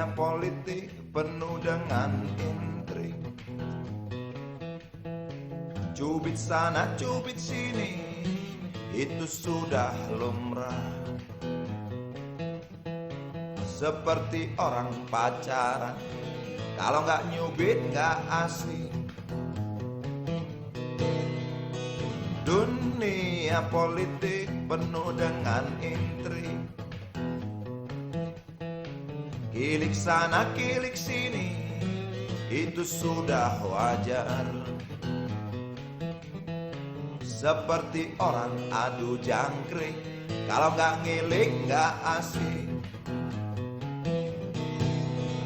Dunia politik penuh dengan intrik, cubit sana cubit sini, itu sudah lumrah. Seperti orang pacaran, kalau nggak nyubit nggak asik. Dunia politik penuh dengan intrik, kilik sana kilik sini, itu sudah wajar. Seperti orang adu jangkrik, kalau nggak ngilik nggak asik.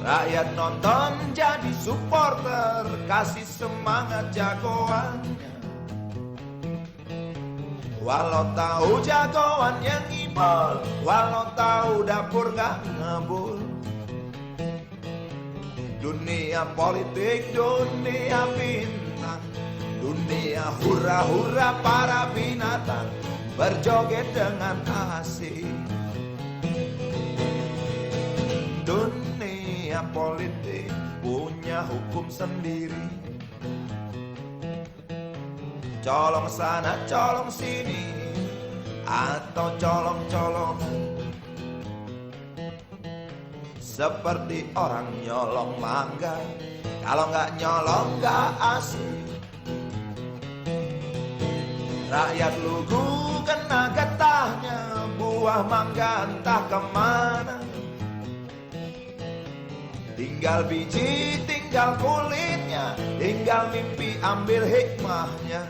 Rakyat nonton jadi supporter, kasih semangat jagoannya. Walau tahu jagoan yang ngibol, walau tahu dapur gak ngebul. Dunia politik, dunia bintang, dunia hura-hura para binatang berjoget dengan asik. Dunia politik punya hukum sendiri, colong sana colong sini, atau colong-colongan. Seperti orang nyolong mangga, kalau nggak nyolong nggak asik. Rakyat lugu kena getahnya, buah mangga entah kemana. Tinggal biji, tinggal kulitnya, tinggal mimpi ambil hikmahnya.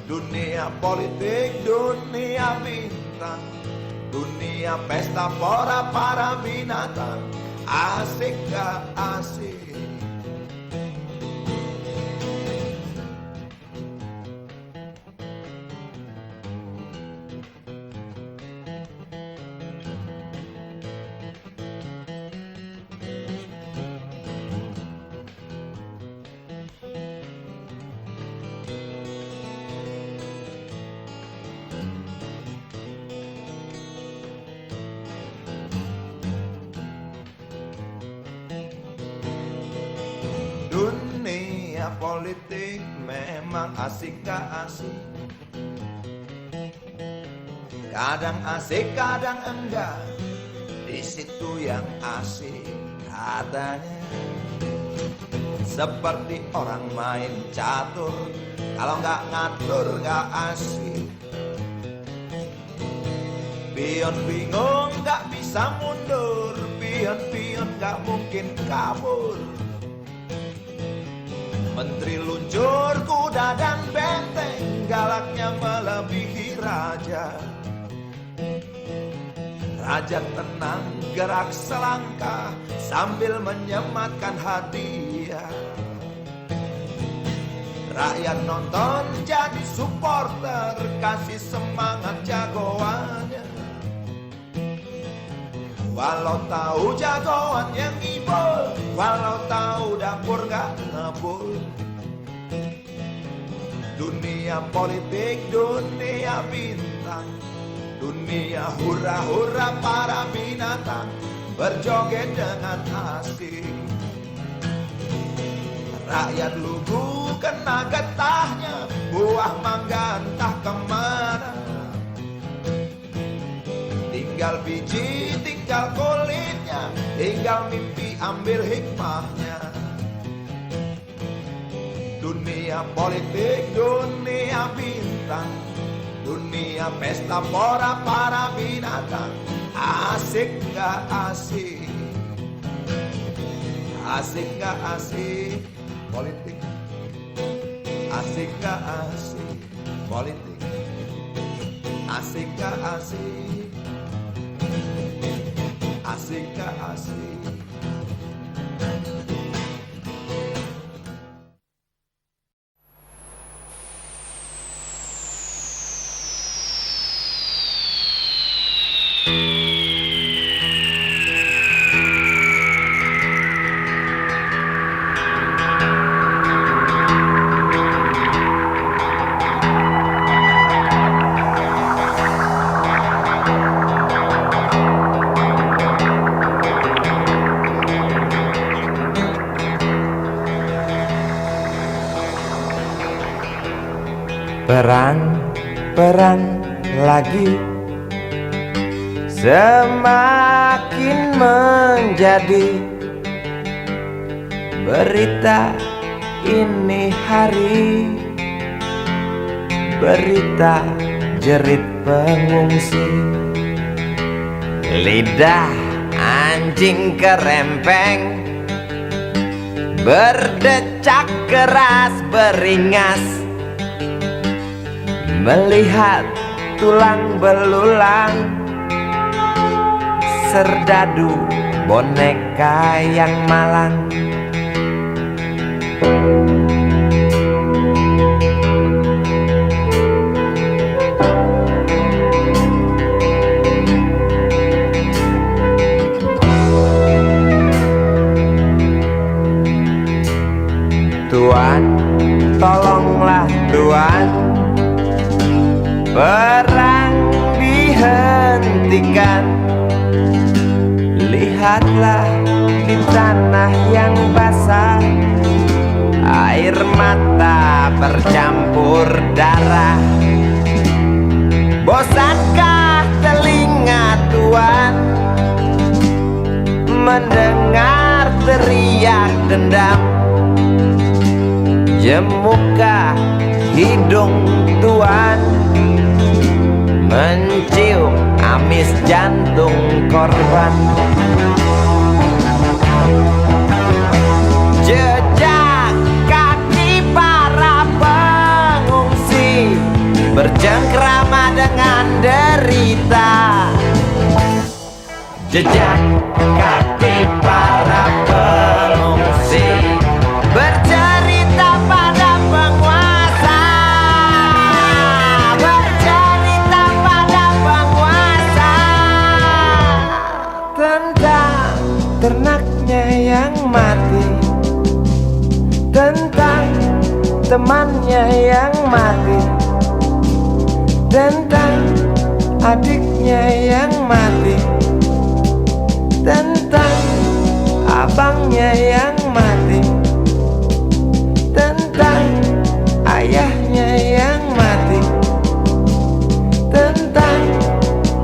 Dunia politik, dunia bintang, dunia pesta pora para binatang, asik gak asik. Dunia politik memang asik gak asik, kadang asik kadang enggak, di situ yang asik katanya. Seperti orang main catur, kalau nggak ngatur nggak asik. Pion bingung nggak bisa mundur, pion-pion nggak mungkin kabur. Menteri luncur kuda dan benteng, galaknya melebihi raja. Raja tenang gerak selangkah sambil menyematkan hadiah. Rakyat nonton jadi supporter, kasih semangat jagoannya. Walau tahu jagoan yang ngibul, walau tahu dapur gak ngebul. Dunia politik, dunia bintang, dunia hura-hura para binatang berjoget dengan asik. Rakyat lugu kena getahnya, buah mangga entah kemana. Tinggal biji, tinggal kulitnya, tinggal mimpi ambil hikmahnya. Dunia politik, dunia bintang, dunia pesta pora para binatang, asik gak asik, asik gak asik politik, asik gak asik politik, asik gak asik, asik gak asik. Perang lagi semakin menjadi berita ini hari, berita jerit pengungsi. Lidah anjing kerempeng berdecak keras beringas, melihat tulang belulang serdadu boneka yang malang. Tuan, tolonglah Tuan, perang dihentikan. Lihatlah di tanah yang basah, air mata bercampur darah. Bosankah telinga Tuan mendengar teriak dendam? Jemukah hidung Tuan mencium amis jantung korban? Jejak kaki para pengungsi bercengkrama dengan derita. Jejak kaki para pengungsi bercerita pada penguasa, bercerita pada penguasa tentang ternaknya yang mati, tentang temannya yang mati, tentang adiknya yang mati, tentang abangnya yang mati, tentang ayahnya yang mati, tentang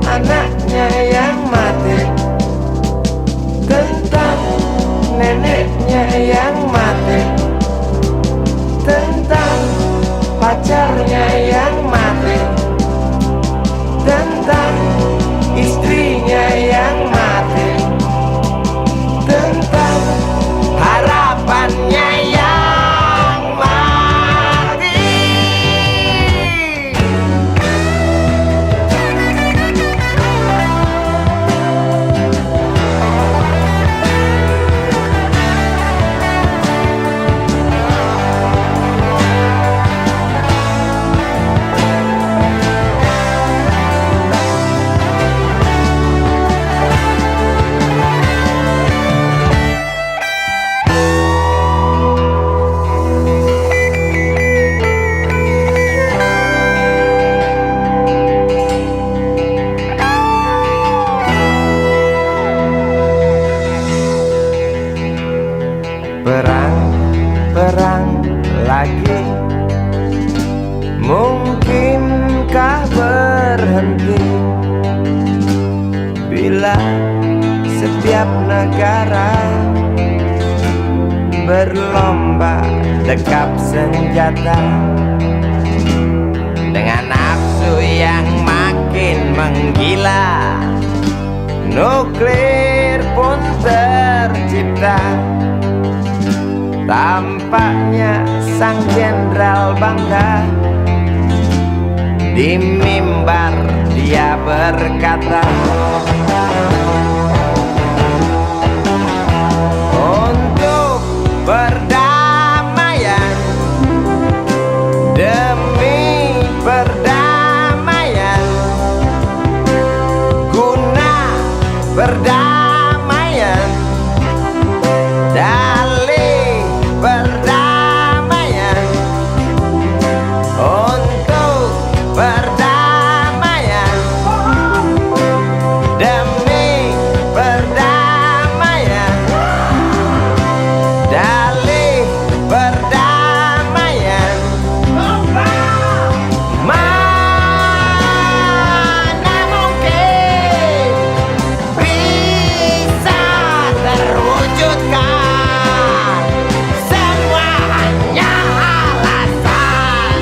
anaknya yang mati, tentang neneknya yang mati, tentang pacarnya yang mati, tentang istrinya yang mati, tentang harapannya yang mati. Perang lagi, mungkinkah berhenti bila setiap negara berlomba dekap senjata dengan nafsu yang makin menggila? Nuklir pun tercipta. Tampaknya sang jenderal bangga, di mimbar dia berkata, untuk perdamaian, demi perdamaian, guna perdamaian, dalih perdamaian, untuk perdamaian, demi lanjutkan. Semua hanya alasan,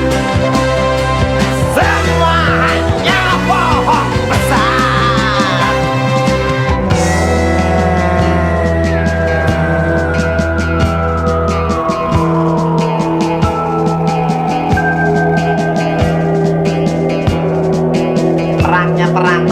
semua hanya bohong besar. Perangnya perang.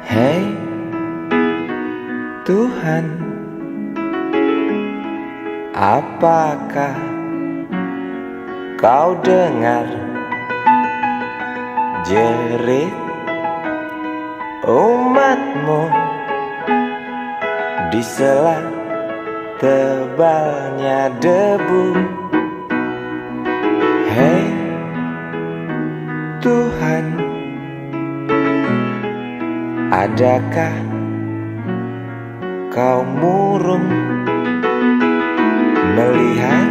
Hei Tuhan, apakah kau dengar jerit umatmu di sela tebalnya debu? Hei Tuhan, adakah kau murung melihat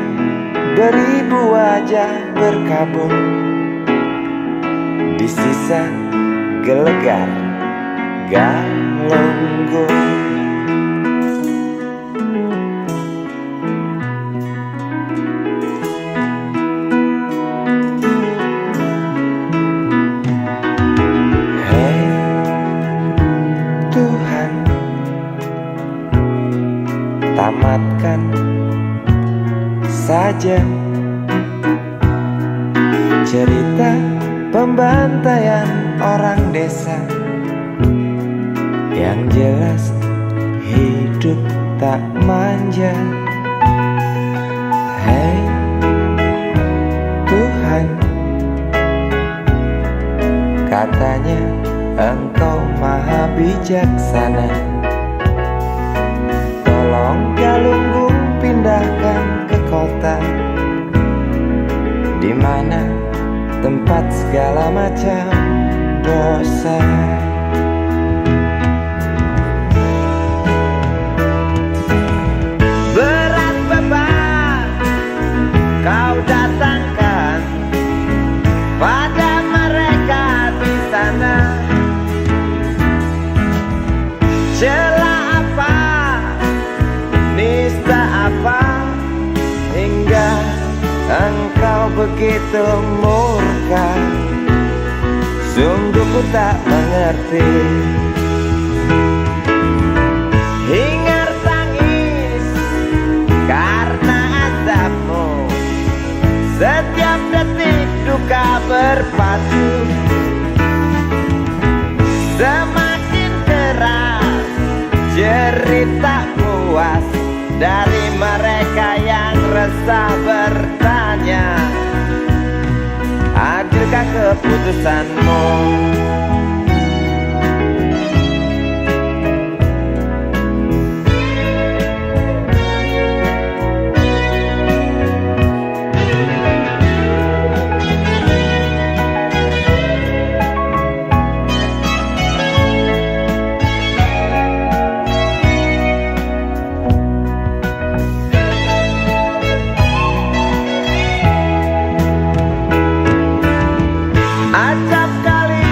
beribu wajah berkabung di sisa gelegar Galunggung? Tamatkan saja cerita pembantaian orang desa. Yang jelas hidup tak manja. Hei Tuhan, katanya Engkau maha bijaksana. Tolong Galunggung pindahkan ke kota, di mana tempat segala macam dosa. Berat beban kau datangkan pada mereka di sana. Celah apa, nista apa, hingga engkau begitu murka. Sungguh ku tak mengerti. Hingar tangis karena azabmu, setiap detik duka berpatu. Semakin keras jerit tak puas dari mereka yang resah bertanya, adilkah keputusanmu? Acap kali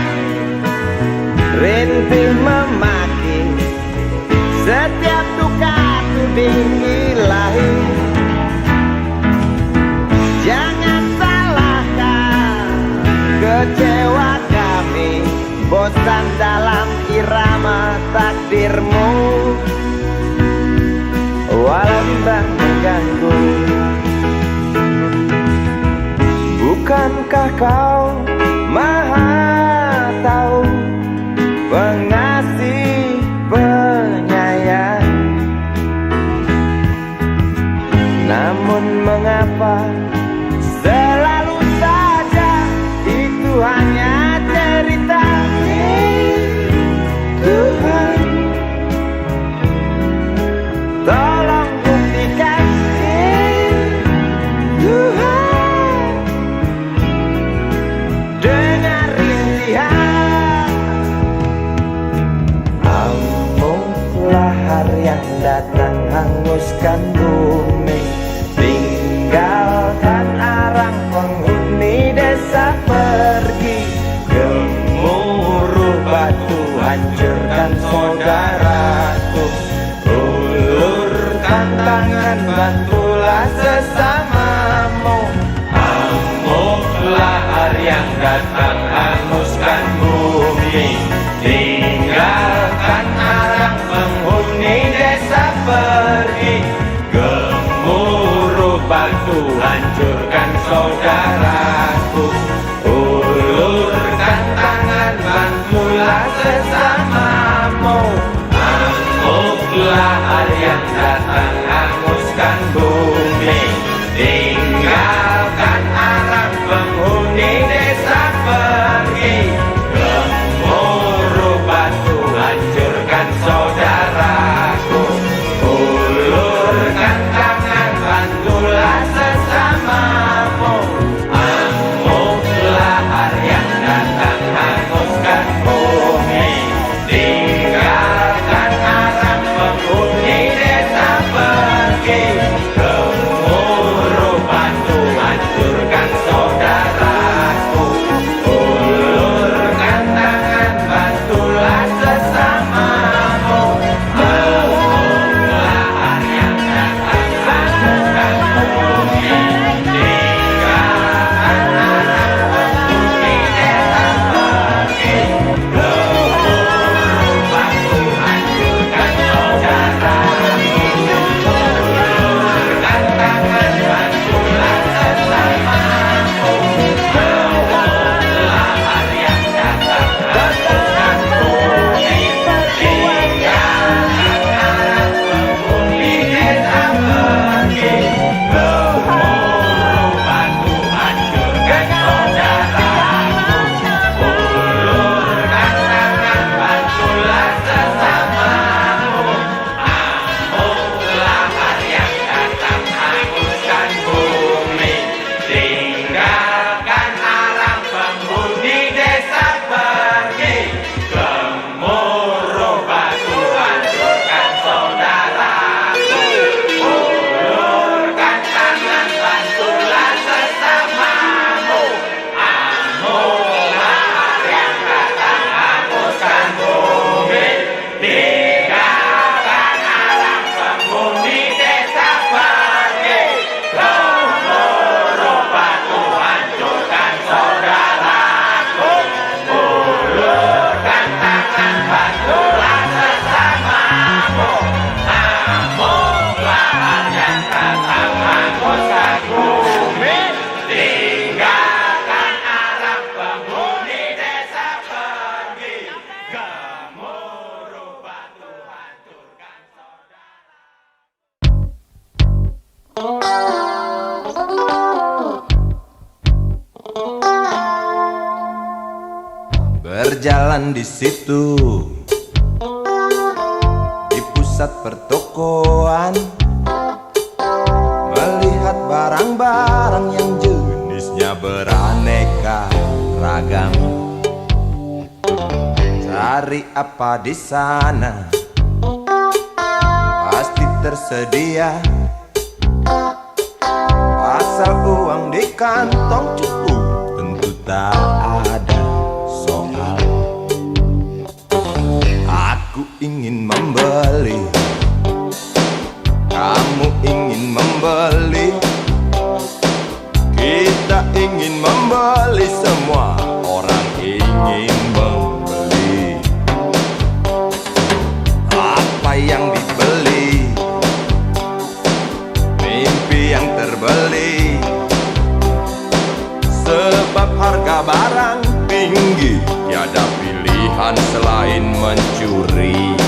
rintih memaki, setiap duka tuding ilahi. Jangan salahkan kecewa kami, bosan dalam irama takdirmu. Walau bimbang mengganggu, bukankah kau Maha tahu, pengasih penyayang? Namun mengapa selalu saja menghanguskan bumi. Tinggalkan arang penghuni desa pergi, gemuruh batu hancurkan saudaraku. Ulurkan tangan, bantulah sesamamu. Amuklah hari yang datang, hanguskan bumi. Tinggalkan arang penghuni desa pergi, gemuruh batu hancurkan saudaraku. Ulurkan tangan, bantulah sesamamu. Amuklah hari yang datang, hanguskan bumi. Tinggalkan arang penghuni desa pergi, gemuruh batu hancurkan saudaraku. Ulurkan tangan, bantulah sesamamu. Amuklah hari yang datang, hanguskan bumi. Tinggalkan arang penghuni desa pergi, gemuruh batu hancurkan saudaraku. Ulurkan tangan, bantulah sesamamu. Amuklah hari yang datang, hanguskan bumi. Tinggalkan arang penghuni desa pergi, gemuruh batu hancurkan saudaraku. Ulurkan tangan, bantulah sesamamu. Amuklah hari yang datang, hanguskan bumi. Tinggalkan arang penghuni desa pergi, gemuruh batu hancurkan saudaraku. Ulurkan tangan, bantulah sesamamu. Amuklah hari yang datang, hanguskan bumi. Tinggalkan arang penghuni desa pergi, gemuruh batu hancurkan saudaraku. Ulurkan tangan, bantulah sesamamu. Amuklah hari yang datang, hanguskan bumi. Tinggalkan arang penghuni desa pergi, gemuruh batu hancurkan saudaraku. Ulurkan tangan, bantulah sesamamu. Amuklah hari yang datang, hanguskan bumi. Tinggalkan arang penghuni desa pergi, gemuruh batu hancurkan saudaraku. Berjalan di situ, di pusat pertokoan, melihat barang-barang yang jenisnya beraneka ragam. Cari apa di sana, pasti tersedia. Asal uang di kantong cukup, tentu tak ada soal. Aku ingin membeli, kamu ingin membeli, kita ingin membeli, semua orang ingin membeli. Apa yang dibeli? Mimpi yang terbeli. Sebab harga barang tinggi, tiada pilihan selain mencuri.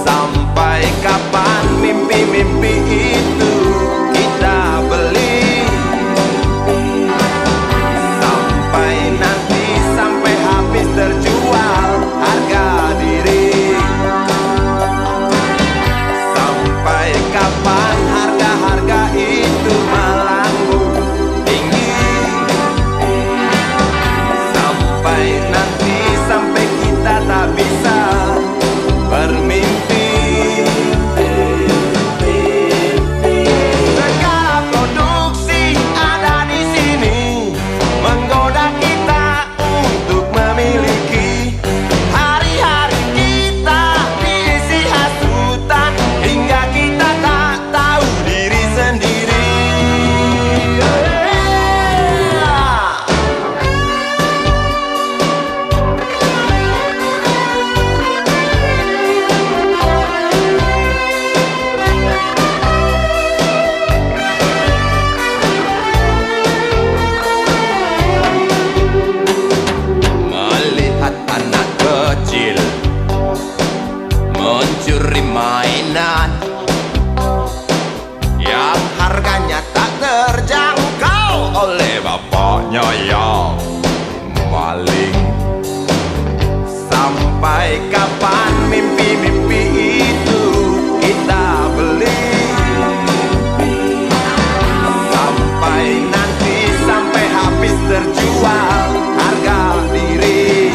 Sampai kapan mimpi-mimpi itu kita beli? Sampai nanti, sampai habis terjual harga diri. Sampai kapan harga-harga itu melambung tinggi? Sampai nanti, sampai kita tak bisa bermimpi. nyayang maling. Sampai kapan mimpi-mimpi itu kita beli? Sampai nanti, sampai habis terjual harga diri.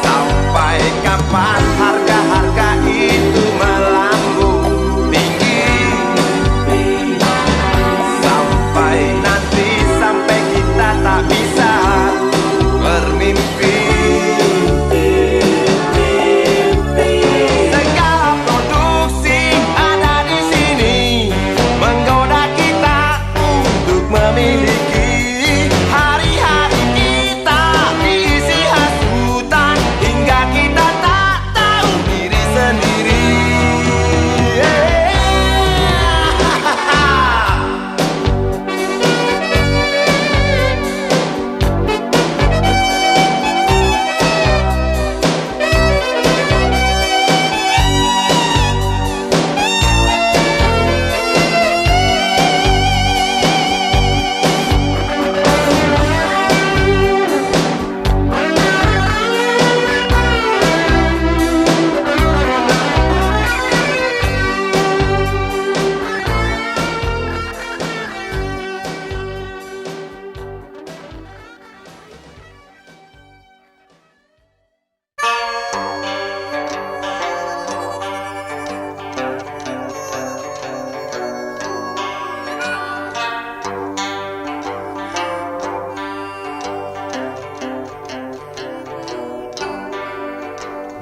Sampai kapan harga-harga itu melambung tinggi? Sampai nanti, sampai kita tak bisa bermimpi. Segala produksi ada di sini menggoda kita untuk memiliki. Hari-hari kita diisi hasutan hingga kita tak tahu diri sendiri.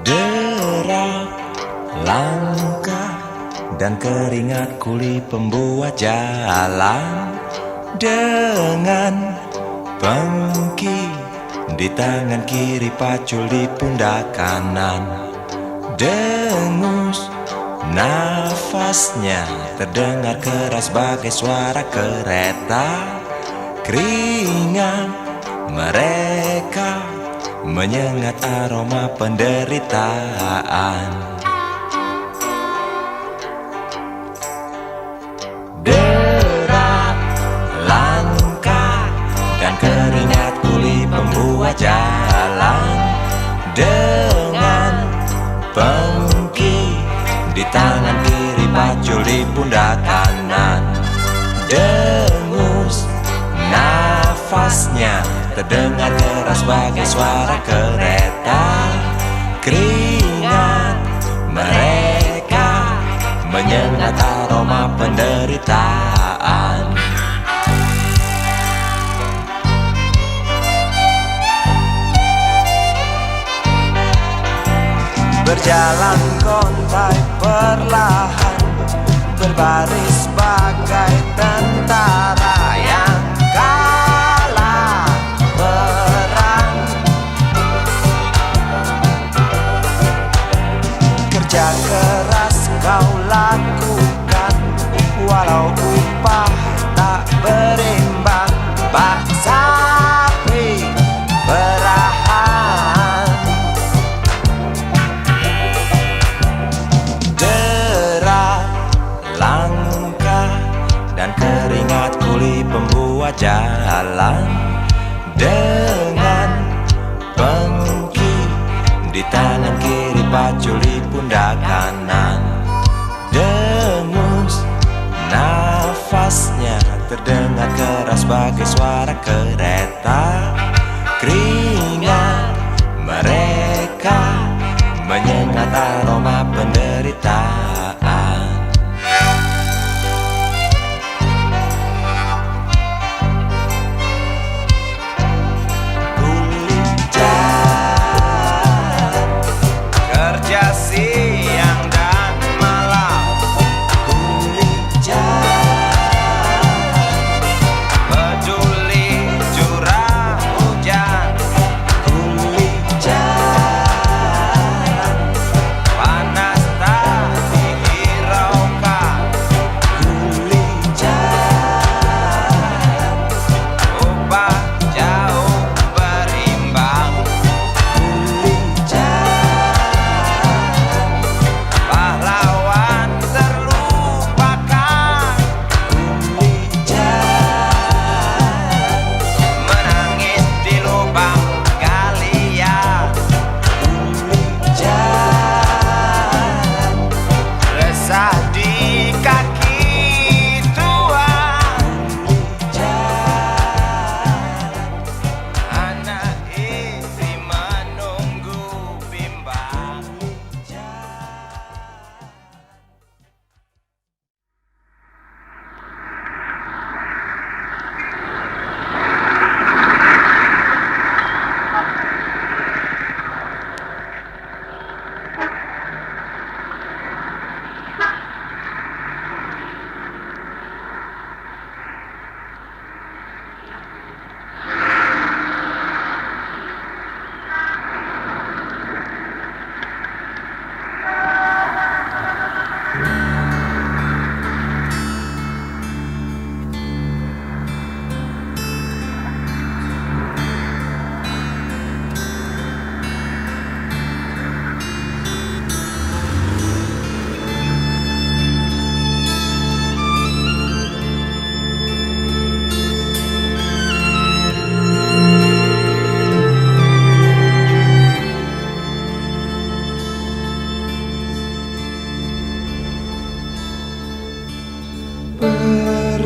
Derap langkah dan keringat kuli pembuat jalan, dengan pengki di tangan kiri, pacul di pundak kanan. Dengus nafasnya terdengar keras bagai suara kereta. Keringat mereka menyengat aroma penderitaan. Derap langkah dan keringat kuli pembuat jalan, dengan pengki di tangan kiri, pacul di pundak kanan. Dengus nafasnya terdengar keras bagai suara kereta. Keringat mereka menyengat aroma penderitaan. Berjalan kontai perlahan, berbaris bagai tentara yang kalah perang. Kerja keras kau lakukan, walau upah tak berimbang. Bak sapi perahan, derap langkah dan keringat kuli pembuat jalan, dengan pengki di tangan kiri, pacul di pundak kanan. Dengus nafasnya terdengar keras bagai suara kereta. Keringat mereka menyengat aroma penderitaan. Kerja siang dan malam, peduli curah hujan, panas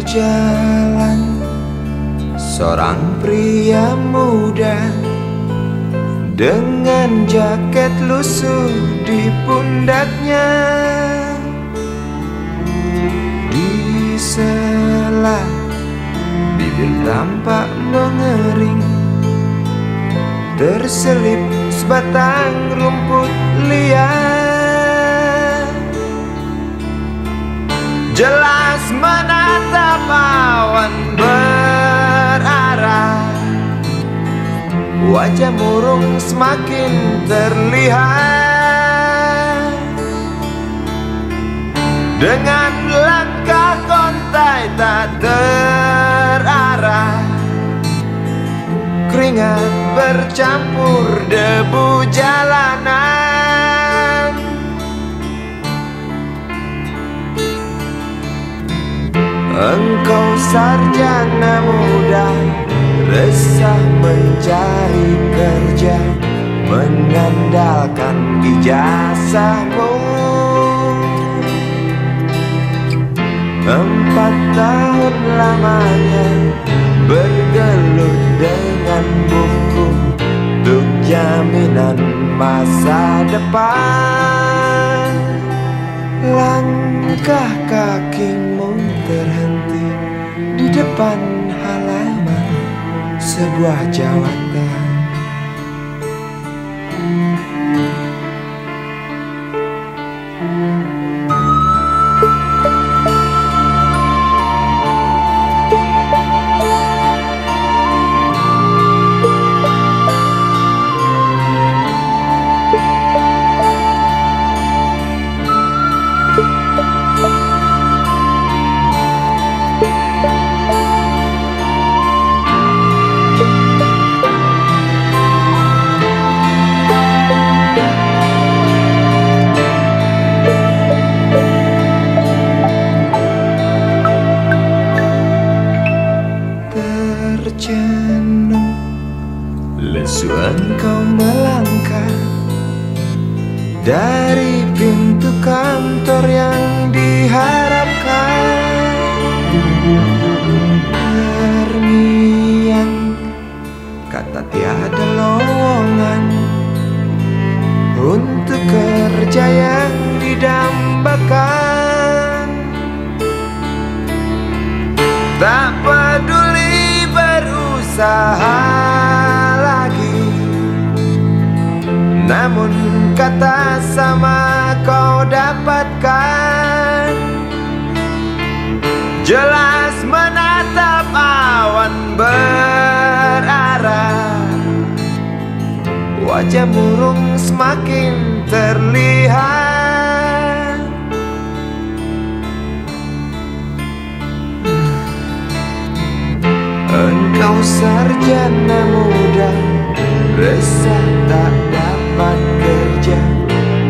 jalan, seorang pria muda dengan jaket lusuh di pundaknya. Di sela bibir tampak mengering, terselip sebatang rumput liar. Jelas menatap awan berarah, wajah murung semakin terlihat. Dengan langkah kontai tak terarah, keringat bercampur debu jalanan. Engkau sarjana muda, resah mencari kerja, mengandalkan ijazahmu. 4 tahun lamanya bergelut dengan buku untuk jaminan masa depan. Langkah kakimu terhenti di depan halaman sebuah jawatan. Tercenung lesu engkau melangkah dari pintu kantor yang diharapkan. Terngiang kata tiada lowongan untuk kerja yang didambakan. Tak peduli berusaha lagi, namun kata sama kau dapatkan. Jelas menatap awan berarah, wajah murung semakin terlihat. Engkau sarjana muda, resah tak dapat kerja,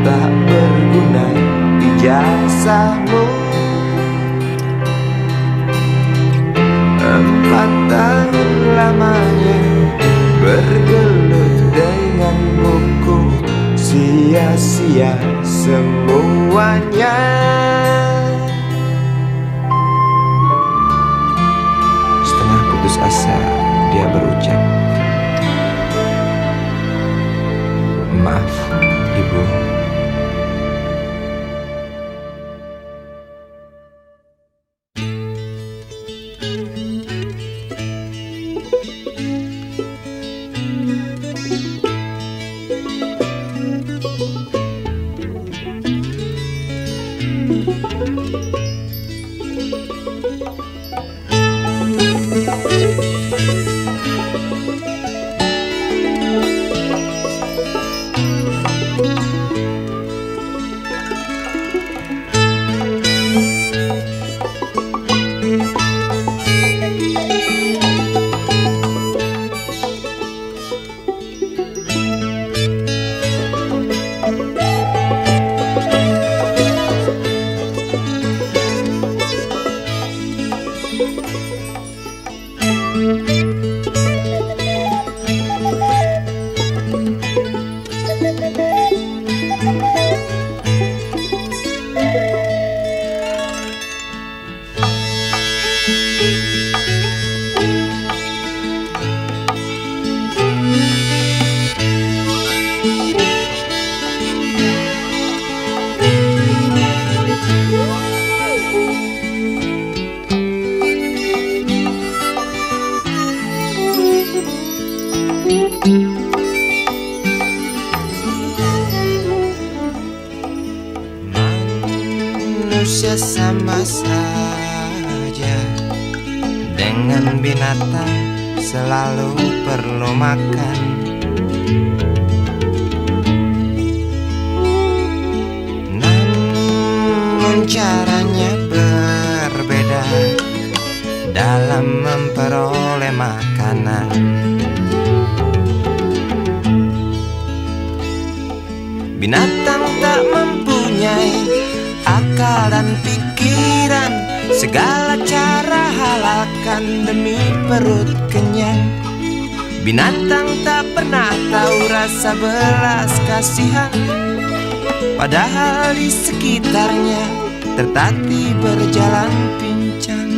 tak berguna ijazahmu. 4 tahun lamanya bergelut dengan buku, sia-sia semuanya. Setengah putus asa dia berucap, "Maaf, Ibu." Manusia sama saja dengan binatang, selalu perlu makan. Namun caranya berbeda dalam memperoleh makanan. Binatang tak mempunyai akal dan pikiran, segala cara halalkan demi perut kenyang. Binatang tak pernah tahu rasa belas kasihan, padahal di sekitarnya tertatih berjalan pincang.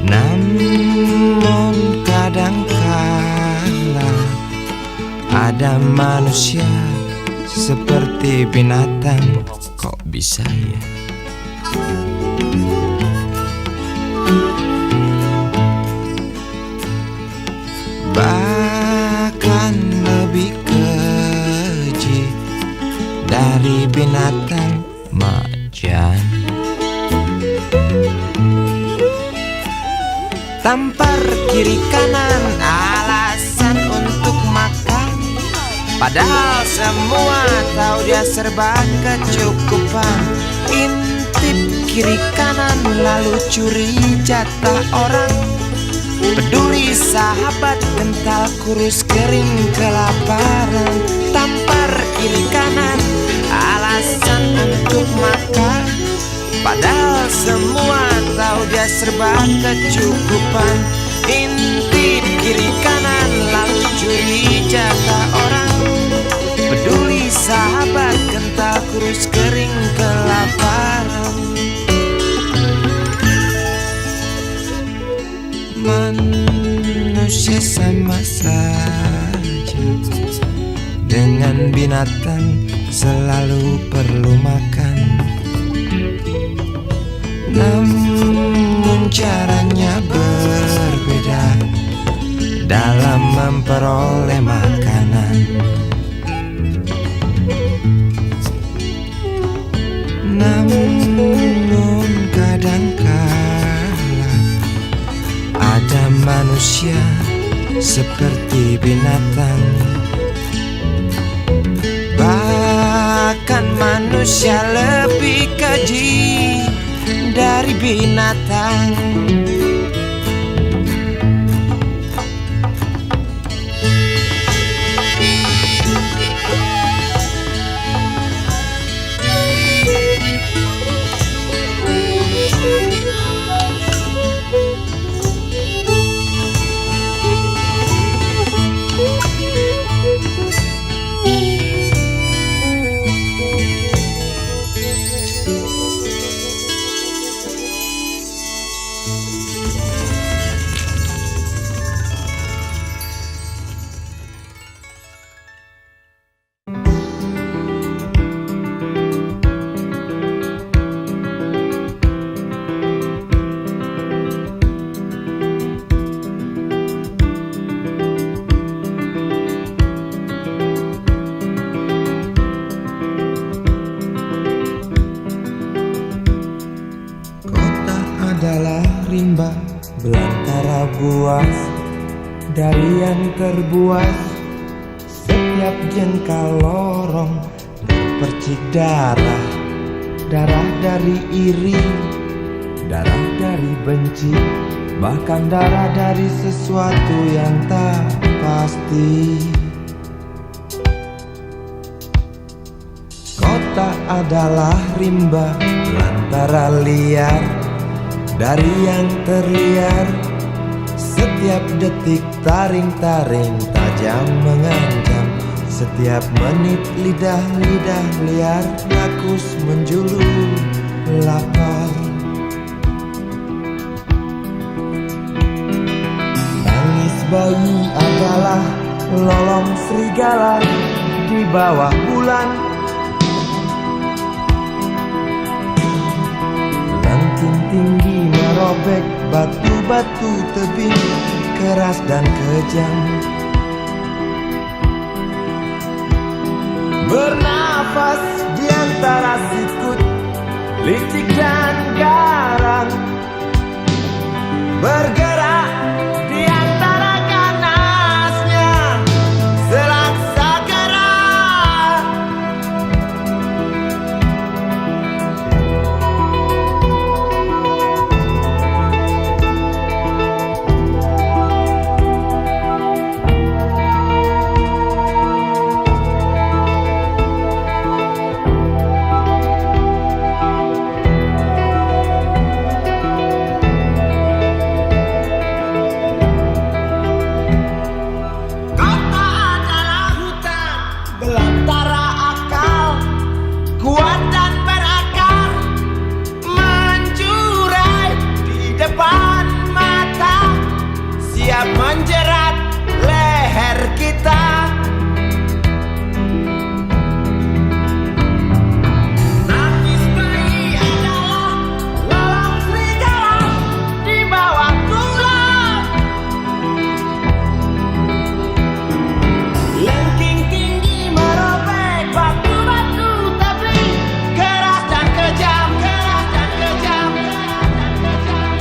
Namun kadangkala ada manusia seperti binatang. Kok bisa ya? Bahkan lebih keji dari binatang macan. Tampar kiri kanan alasan untuk makan, padahal semua tahu dia serba kecukupan. Intip kiri kanan lalu curi jatah orang, peduli sahabat kental kurus kering kelaparan. Tampar kiri kanan alasan untuk makan, padahal semua tahu dia serba kecukupan. Intip kiri kanan lalu curi jatah orang, peduli sahabat kental kurus kering kelaparan. Manusia sama saja dengan binatang, selalu perlu makan. Namun caranya berbeda dalam memperoleh makanan. Namun kadangkala ada manusia seperti binatang. Bahkan manusia lebih keji dari binatang. adalah rimba belantara buas dari yang terbuas. Setiap jengkal lorong berpercik darah, darah dari iri, darah dari benci, bahkan darah dari sesuatu yang tak pasti. Kota adalah rimba belantara liar dari yang terliar. Setiap detik taring-taring tajam mengancam. Setiap menit lidah-lidah liar rakus menjulur lapar. Tangis bayi adalah lolong serigala di bawah bulan. Langking tinggi merobek batu-batu tebing keras dan kejam. Bernafas di antara sikut, licik dan garang. Bergerak di antara ganasnya selaksa gerah. Menjerat leher kita. Tangis bayi adalah lolong serigala di bawah tulang. Lengking tinggi merobek batu-batu tebing keras dan kejam, keras dan kejam, keras dan kejam.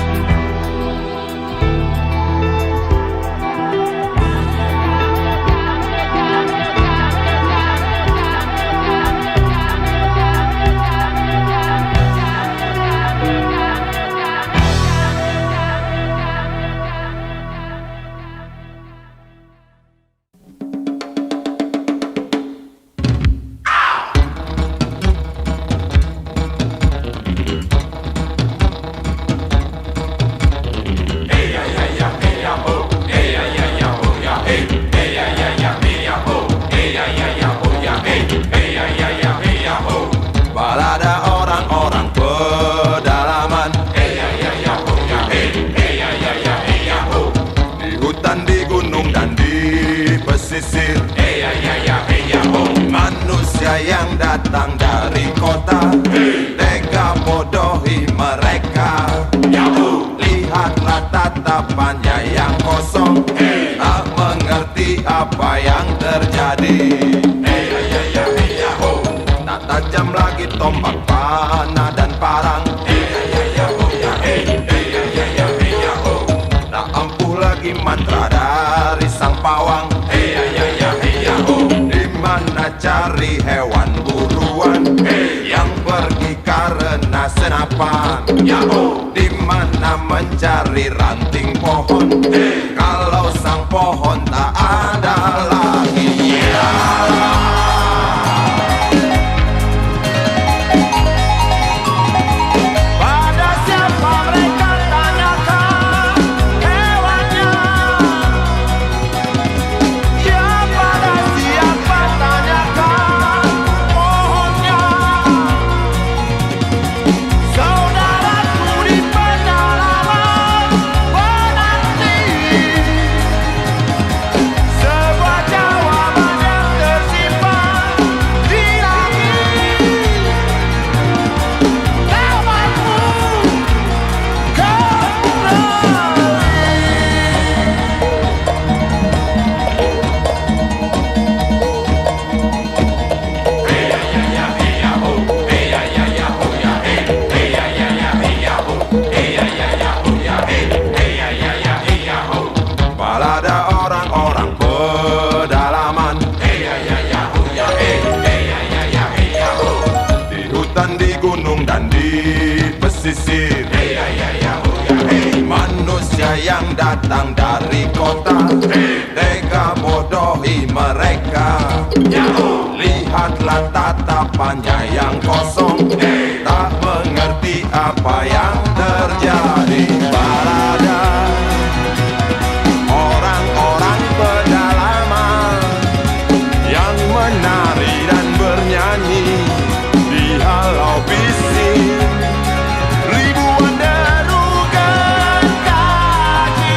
Balada orang-orang pedalaman, di hutan, di gunung, dan di pesisir. Manusia yang datang dari kota, tega bodohi mereka. Lihatlah tatapannya yang kosong, tak mengerti apa yang terjadi. Tak tajam lagi tombak panah dan parang, tak ampuh lagi mantra dari sang pawang. Di mana cari hewan buruan yang pergi karena senapan? Di mana mencari ranting pohon kalau sang pohon tak ada lagi? Saudaraku di pedalaman menanti pesisir. Manusia yang datang dari kota, tega bodohi mereka. Lihatlah tatapannya yang kosong, tak mengerti apa yang terjadi. Balada orang-orang pedalaman yang menari dan bernyanyi di halau bising. Ribuan derukan kaki.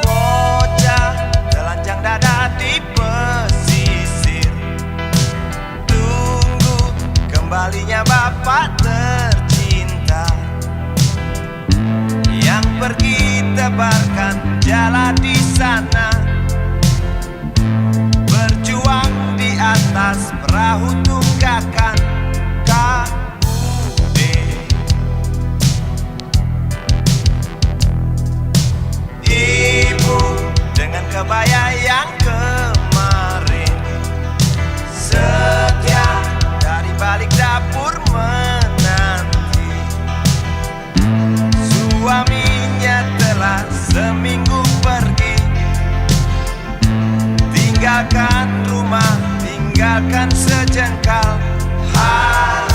Bocah telanjang dada di pesisir, tunggu kembalinya bapak tercinta yang pergi tebarkan jala di sana, berjuang di atas perahu tunggakan KUD. Ibu dengan kebaya yang kemarin setia dari balik dapur menanti. Suaminya telah seminggu pergi, tinggalkan rumah, tinggalkan sejengkal harapan.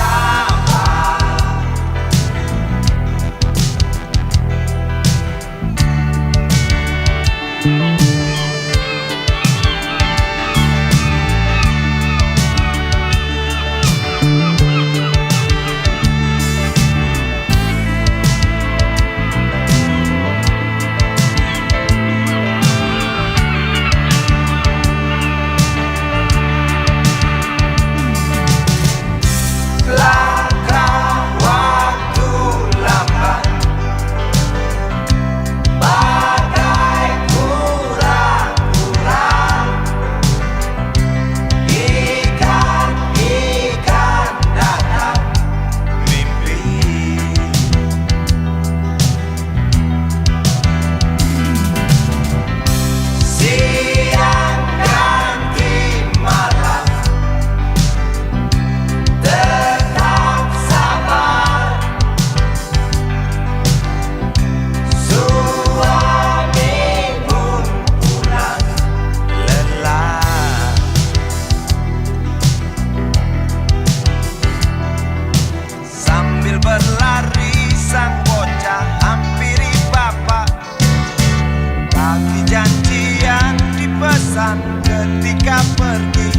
ketika pergi,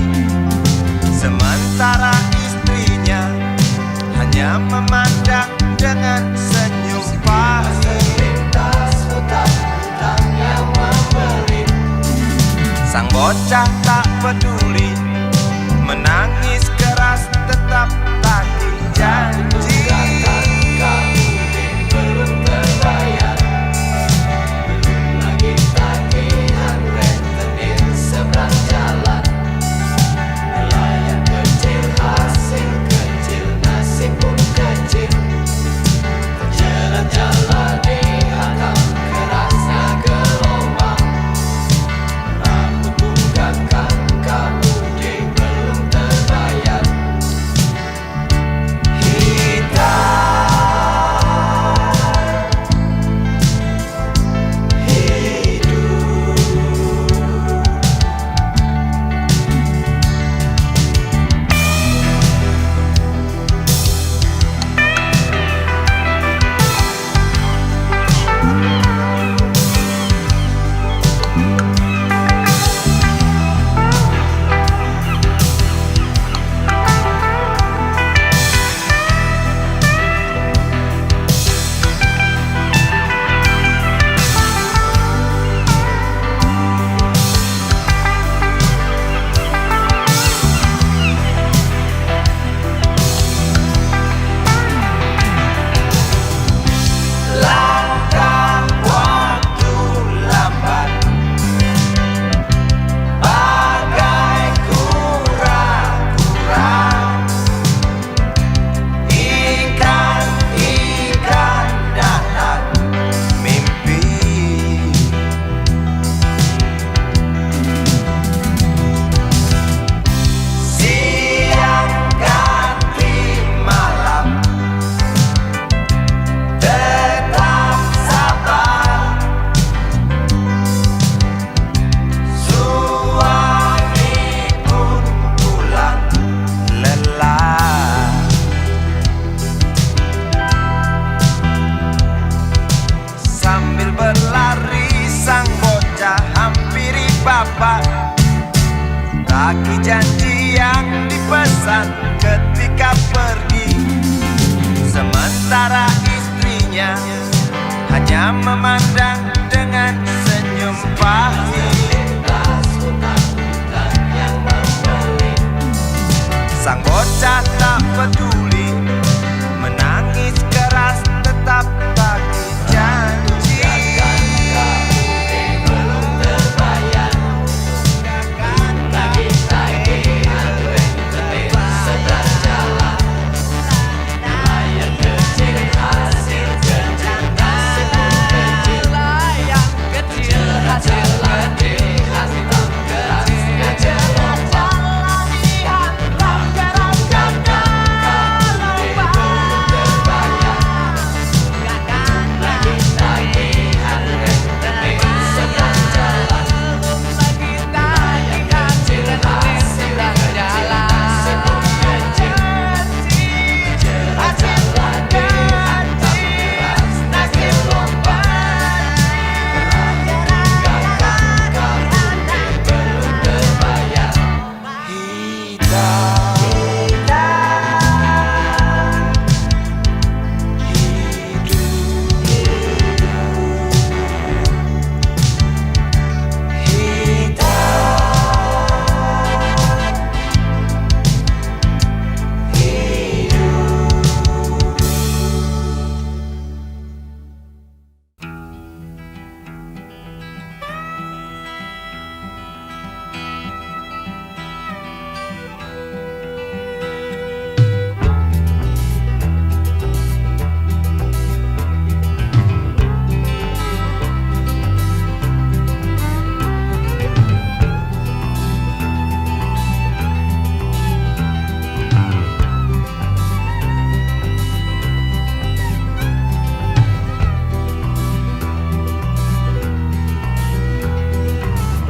sementara istrinya hanya memandang dengan senyum pahit. Sang bocah tak peduli menangis keras tetap tagih janji. Kamu belum terbayar, belum lagi tagihan rentenir seberang jalan. Nelayan kecil hasil kecil, nasib pun kecil. Terjerat jalani hantam kerasnya gelombang. Rambut bukakan kamu belum terbayar. Tagih janji yang dipesan ketika pergi. Sementara istrinya hanya memandang dengan senyum pahit. Sang bocah tak peduli, menangis keras tetap tagih janji.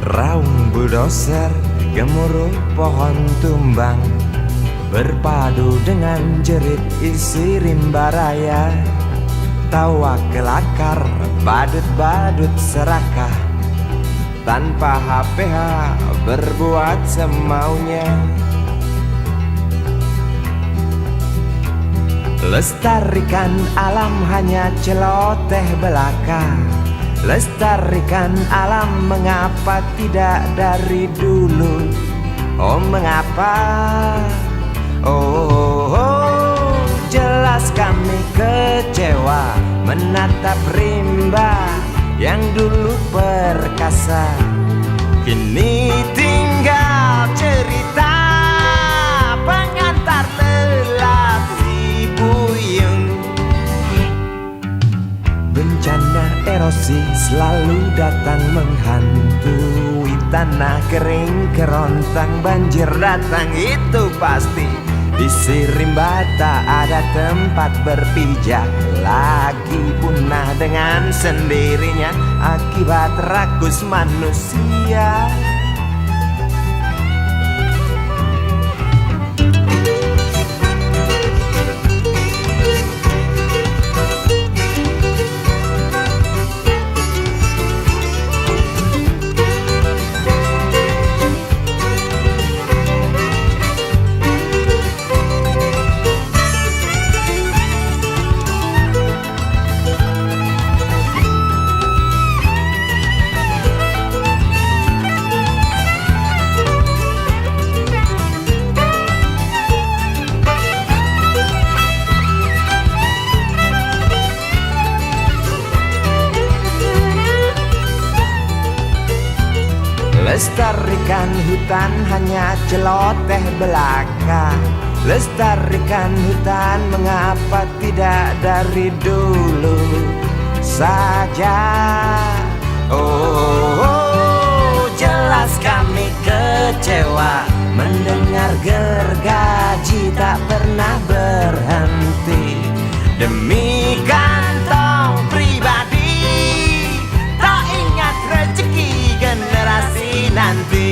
Raung bulldozer gemuruh pohon tumbang, berpadu dengan jerit isi rimba raya. Tawa kelakar badut-badut serakah, tanpa HPH berbuat semaunya. Lestarikan alam hanya celoteh belaka, lestarikan alam mengapa tidak dari dulu. Oh mengapa? Oh, jelas kami kecewa menatap rimba yang dulu perkasa, kini tinggal cerita pengantar lelaki buyung. Bencana erosi selalu datang menghantui tanah kering kerontang, banjir datang itu pasti. Isi rimba tak ada tempat berpijak, lagi punah dengan sendirinya akibat rakus manusia. Lestarikan hutan hanya celoteh belaka, lestarikan hutan mengapa tidak dari dulu saja. Oh, jelas kami kecewa mendengar gergaji tak pernah berhenti demi kantong pribadi, tak ingat rezeki generasi nanti.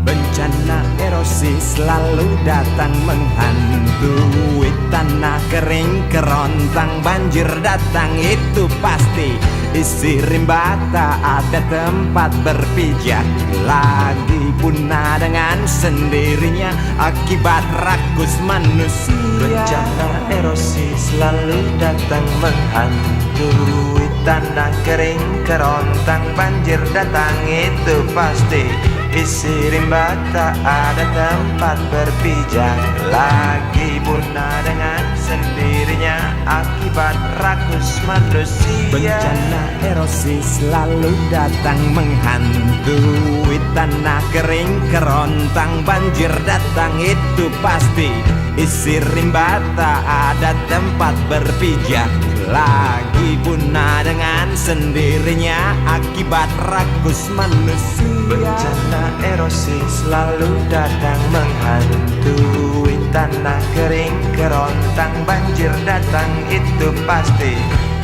Bencana erosi selalu datang menghantui tanah kering kerontang, banjir datang itu pasti. Isi rimba tak ada tempat berpijak, lagi punah dengan sendirinya akibat rakus manusia. Bencana erosi selalu datang menghantui tanah kering kerontang, banjir datang itu pasti. Isi rimba tak ada tempat berpijak, lagi punah dengan sendirinya akibat rakus manusia. Bencana erosi selalu datang menghantui tanah kering kerontang, banjir datang itu pasti. Isi rimba tak ada tempat berpijak, lagi punah dengan sendirinya akibat rakus manusia. Bencana erosi selalu datang menghantui tanah kering kerontang, banjir datang itu pasti.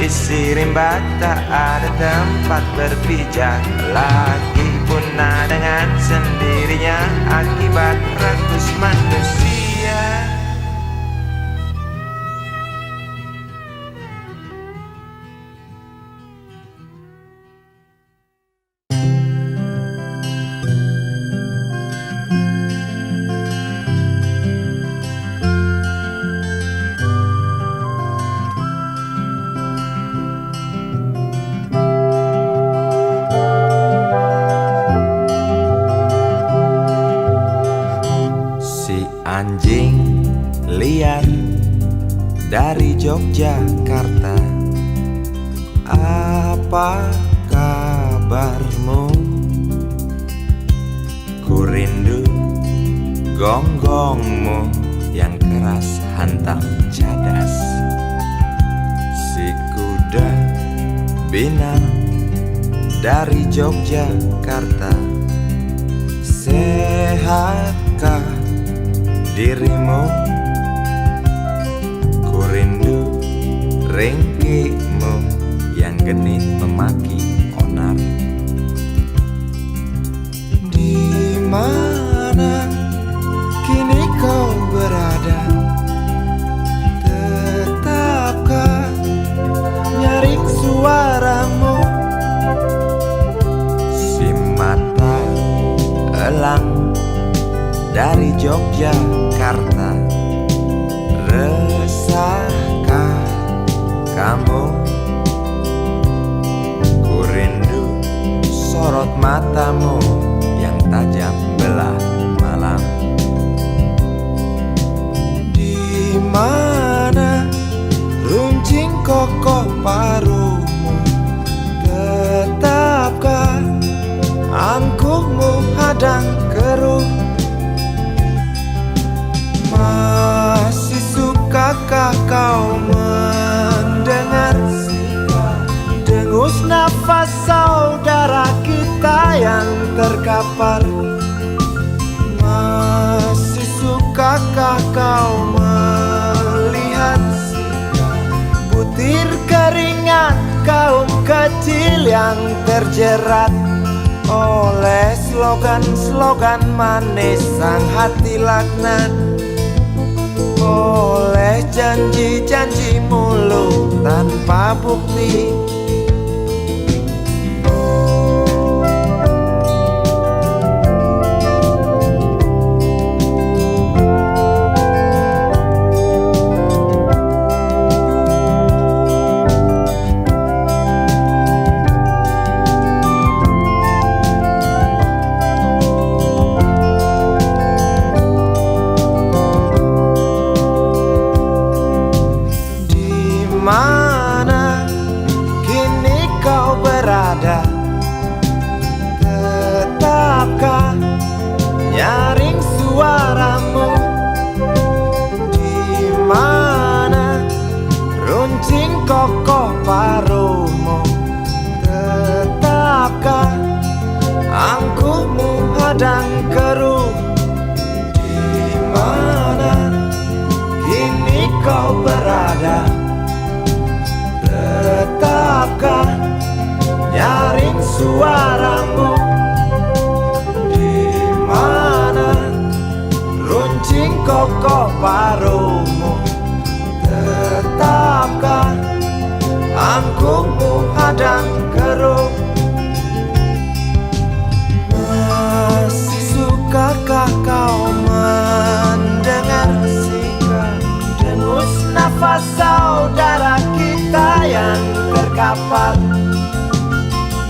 Isi rimba tak ada tempat berpijak, lagi punah dengan sendirinya akibat rakus manusia. Anjing liar dari Yogyakarta, apa kabarmu? Ku rindu gonggongmu yang keras hantam cadas. Si kuda binang dari Yogyakarta, sehatkah dirimu? Ku rindu ringkimu yang genit memaki onar. Di mana kini kau berada? Tetapkah nyaring suaramu? Si mata elang dari Yogyakarta, resahkah kamu? Ku rindu sorot matamu yang tajam belah malam. Di mana runcing kokoh paruhmu, tetapkah angkuhmu hadang keruh? Masih sukakah kau mendengar dengus nafas saudara kita yang terkapar? Masih sukakah kau melihat butir keringat kaum kecil yang terjerat oleh slogan-slogan manis sang hati laknat, oleh janji-janji mulut tanpa bukti? Mana kini kau berada? Tetapkah nyaring suaramu? Di mana runcing kokoh paruhmu? Tetapkah angkuhmu hadang keruh? Di mana kini kau berada? Tetapkah nyaring suaramu? Di mana runcing kokoh paruhmu? Tetapkah angkuhmu hadang keruh? Masih sukakah kau mendengar sikap dengus nafas saudara kita yang terkapar?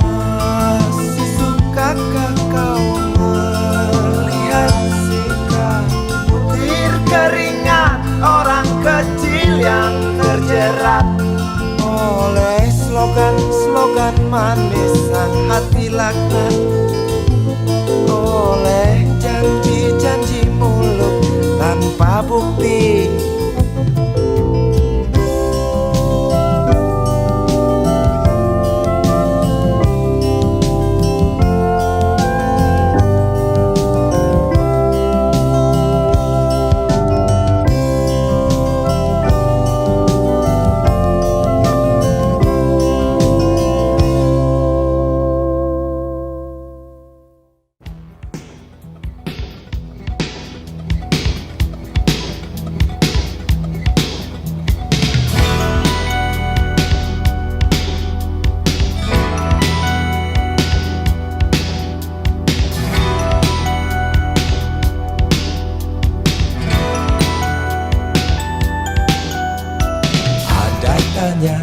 Masih sukakah kau melihat sikap butir keringat orang kecil yang terjerat oleh slogan-slogan manis sang hati laknat, oleh janji-janji mulut tanpa bukti?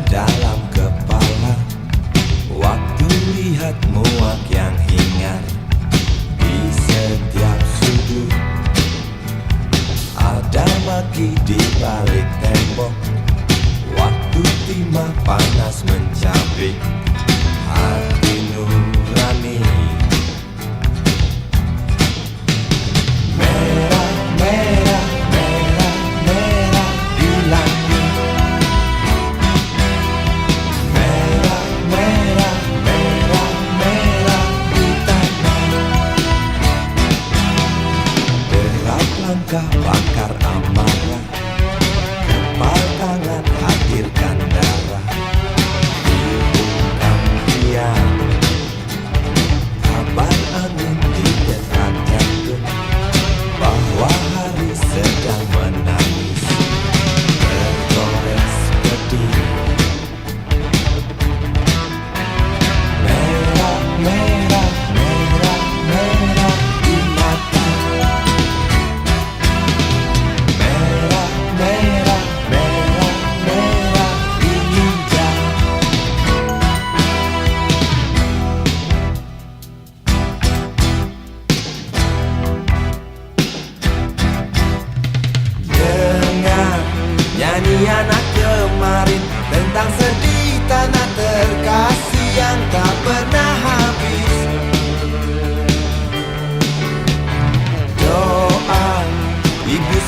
Dalam kepala waktu lihat muak yang hingar di setiap sudut, ada maki di balik tembok, waktu timah panas mencabik hati nurani. Merah, merah, merah, merah di langit. Langkah bakar amarah, kepal tangan hadirkan darah. Dibuka diam, kabar angin di dekat jantung, bahwa hari sedang menangis, tergores pedih. Merah, merah, merah, merah di mata. Merah, merah, merah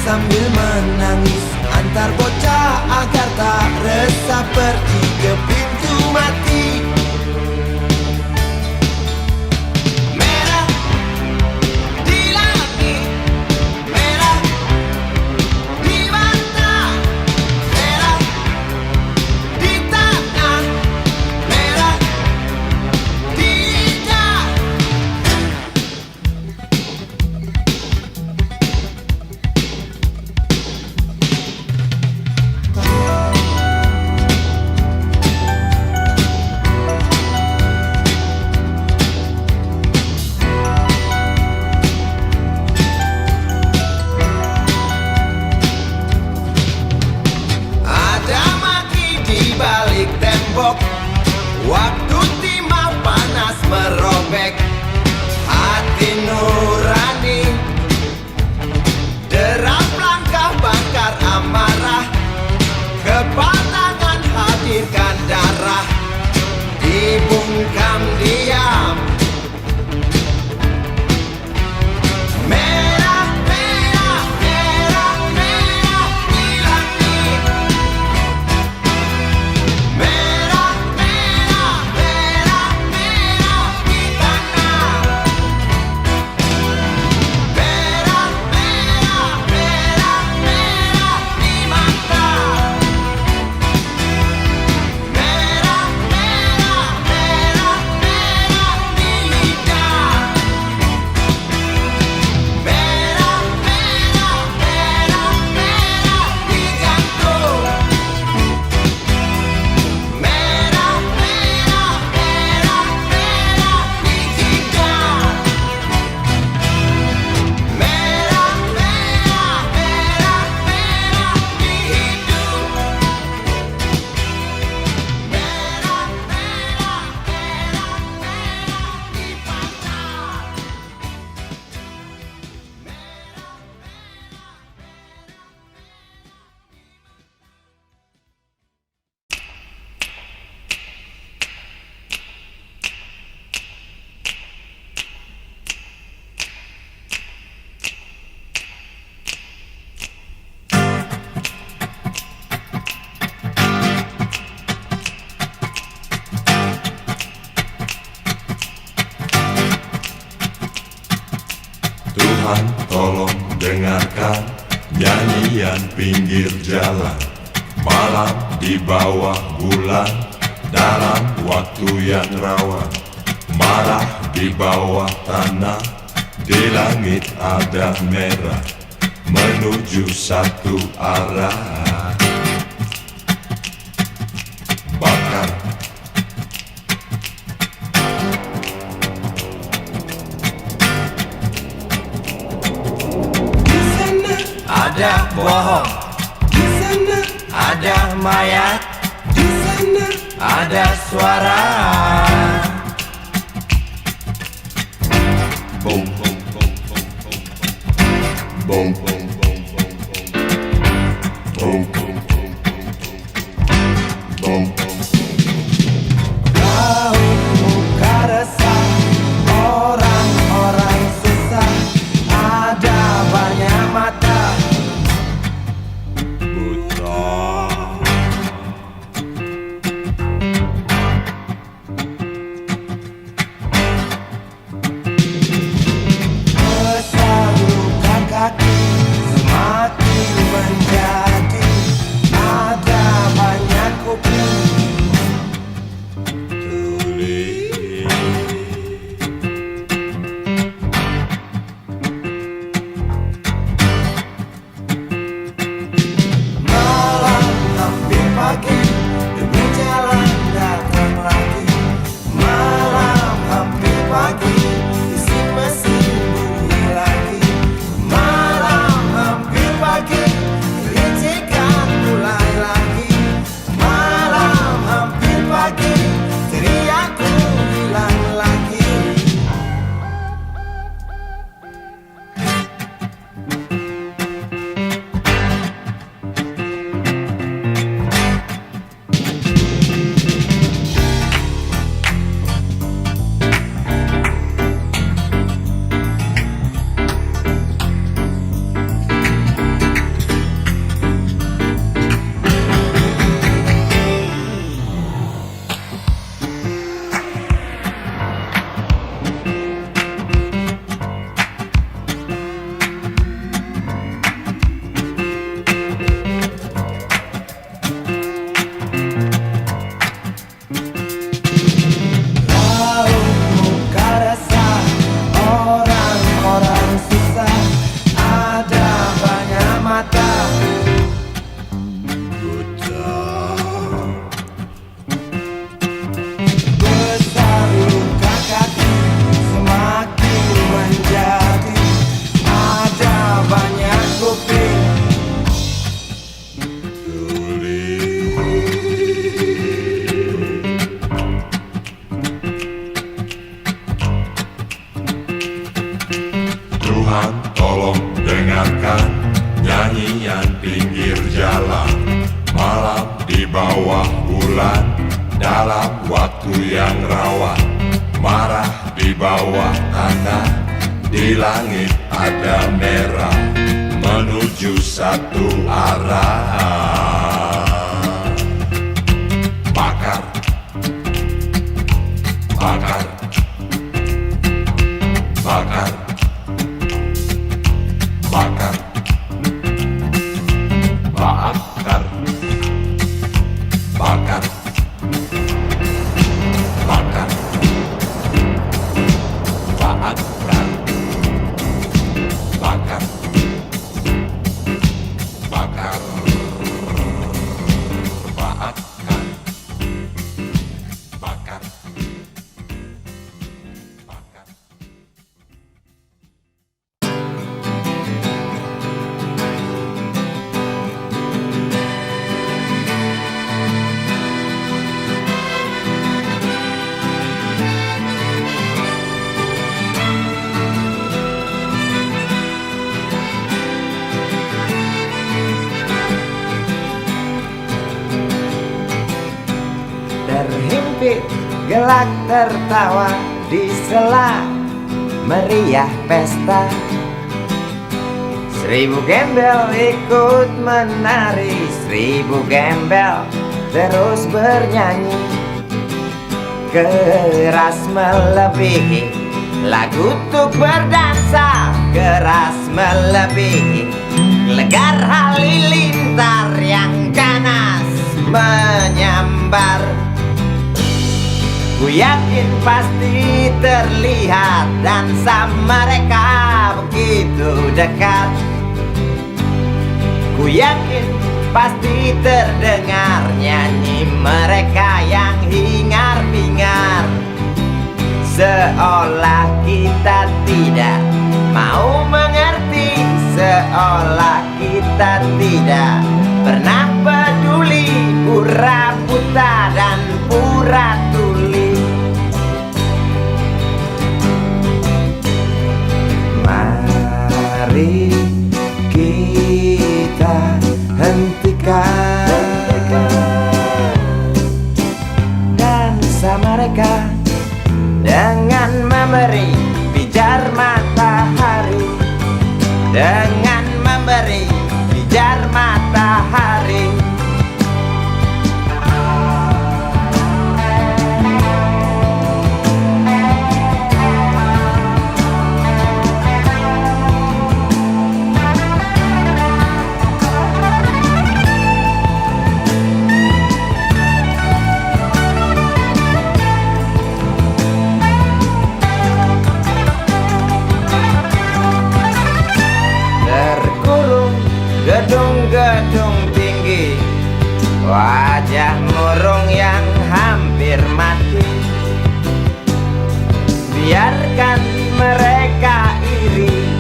sambil menangis antar bocah agar tak resah pergi ke pintu mati. Merah di langit, merah di mata, merah di tangan, merah di lidah. Ada maki di balik tembok, waktu timah panas merobek hati nurani. Derap langkah bakar amarah, kepatangan hadirkan darah, dibungkam diam. Merah, merah, merah, merah di langit. Merah, merah, merah, merah di tanah. Merah, merah, merah, merah di mata. Merah, merah, merah, merah di lidah. Merah, merah, merah, merah di jantung. Merah, merah, merah, merah di jidat. Merah, merah, merah, merah di hidung. Merah, merah, merah, merah di pantat. Tuhan tolong dengarkan nyanyian pinggir jalan, malam di bawah bulan, dalam waktu yang rawan. Marah di bawah tanah, di langit ada merah, menuju satu arah. Bakar Ada bohong, di sana, ada mayat, di sana, ada suara. boom boom boom boom boom boom boom boom boom boom boom boom boom. Kau muka resah, orang-orang susah, ada banyak mata. Besar luka kaki, Tuhan tolong dengarkan nyanyian pinggir jalan, malam di bawah bulan, dalam waktu yang rawan, marah di bawah tanah, di langit ada merah, menuju satu arah. Bakar, bakar, bakar, bakar, bakar, bakar, bakar, bakar, bakar, bakar, bakar, bakar, bakar. Terhimpit gelak tertawa di sela meriah pesta. 1000 gembel ikut menari, 1000 gembel terus bernyanyi. Keras melebihi lagu untuk berdansa, keras melebihi legar halilintar yang ganas menyambar. Ku yakin pasti terlihat dansa mereka begitu dekat. Ku yakin pasti terdengar nyanyi mereka yang hingar-bingar. Seolah kita tidak mau mengerti, seolah kita tidak pernah peduli, pura buta dan pura tuli. Mari kita hentikan dansa mereka dengan memberi pijar matahari, dengan memberi pijar matahari. Gedung-gedung tinggi, wajah murung yang hampir mati. Biarkan mereka iri,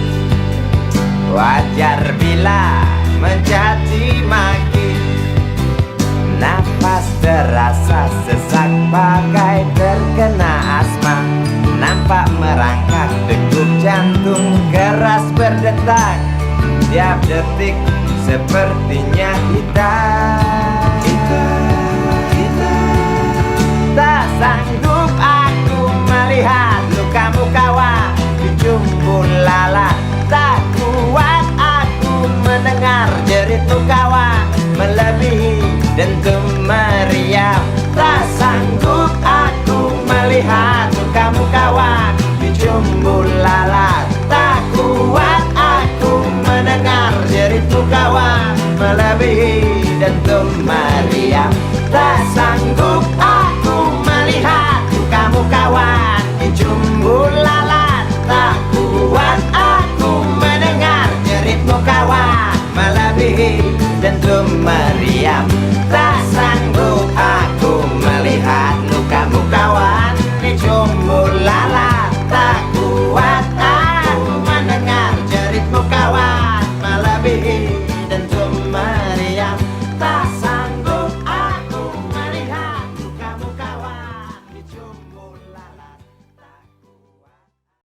wajar bila mencaci maki. Nafas terasa sesak bagai terkena asma, nampak merangkak degup jantung keras berdetak. Tiap detik sepertinya kita tak sanggup aku melihat